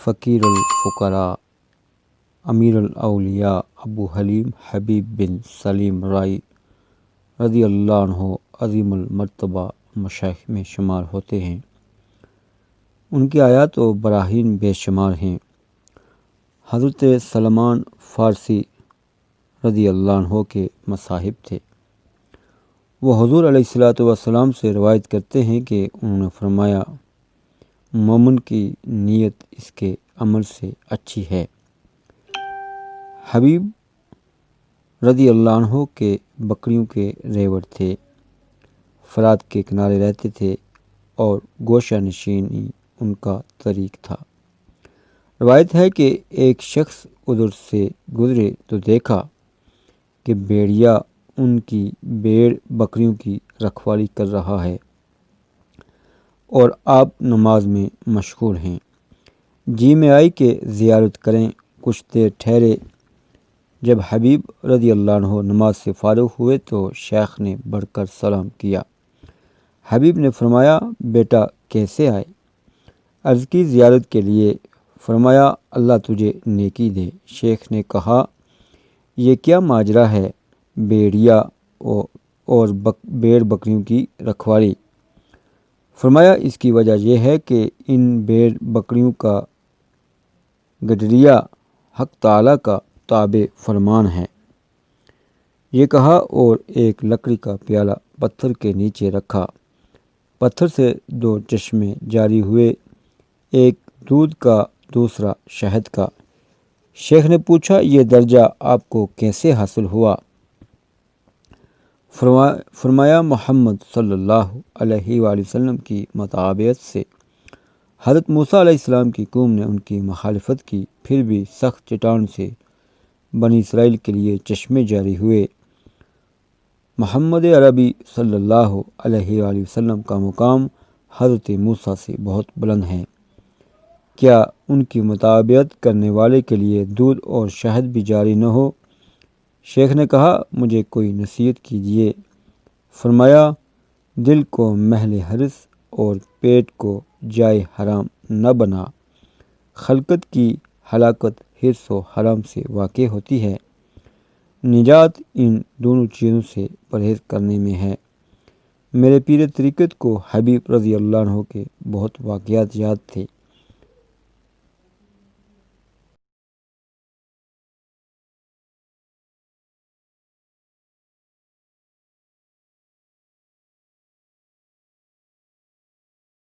فقیر الفقراء امیر الاولیاء ابو حلیم حبیب بن سلیم رائی رضی اللہ عنہ عظیم المرتبہ مشائخ میں شمار ہوتے ہیں۔ ان کی آیات و براہین بے شمار ہیں۔ حضرت سلمان فارسی رضی اللہ عنہ کے مصاحب تھے۔ وہ حضور علیہ الصلاۃ والسلام سے روایت کرتے ہیں کہ انہوں نے فرمایا، مومن کی نیت اس کے عمل سے اچھی ہے۔ حبیب رضی اللہ عنہ کے بکریوں کے ریوڑ تھے، فرات کے کنارے رہتے تھے اور گوشہ نشینی ان کا طریق تھا۔ روایت ہے کہ ایک شخص ادھر سے گزرے تو دیکھا کہ بھیڑیا ان کی بھیڑ بکریوں کی رکھوالی کر رہا ہے اور آپ نماز میں مشغول ہیں۔ جی میں آئی کہ زیارت کریں۔ کچھ دیر ٹھہرے۔ جب حبیب رضی اللہ عنہ نماز سے فارغ ہوئے تو شیخ نے بڑھ کر سلام کیا۔ حبیب نے فرمایا، بیٹا کیسے آئے؟ عرض کی زیارت کے لیے۔ فرمایا، اللہ تجھے نیکی دے۔ شیخ نے کہا، یہ کیا ماجرا ہے؟ بھیڑیا اور بھیڑ بکریوں کی رکھوالی؟ فرمایا، اس کی وجہ یہ ہے کہ ان بھیڑ بکریوں کا گڈریا حق تعالیٰ کا تابع فرمان ہے۔ یہ کہا اور ایک لکڑی کا پیالہ پتھر کے نیچے رکھا۔ پتھر سے 2 چشمے جاری ہوئے، ایک دودھ کا دوسرا شہد کا۔ شیخ نے پوچھا، یہ درجہ آپ کو کیسے حاصل ہوا؟ فرمایا، محمد صلی اللہ علیہ وآلہ وسلم کی متابعت سے۔ حضرت موسیٰ علیہ السلام کی قوم نے ان کی مخالفت کی، پھر بھی سخت چٹان سے بنی اسرائیل کے لیے چشمے جاری ہوئے۔ محمد عربی صلی اللہ علیہ وآلہ وسلم کا مقام حضرت موسیٰ سے بہت بلند ہے، کیا ان کی متابعت کرنے والے کے لیے دودھ اور شہد بھی جاری نہ ہو؟ شیخ نے کہا، مجھے کوئی نصیحت کیجیے۔ فرمایا، دل کو محل حرص اور پیٹ کو جائے حرام نہ بنا۔ خلقت کی ہلاکت حرص و حرام سے واقع ہوتی ہے، نجات ان دونوں چیزوں سے پرہیز کرنے میں ہے۔ میرے پیر طریقت کو حبیب رضی اللہ عنہ کے بہت واقعات یاد تھے۔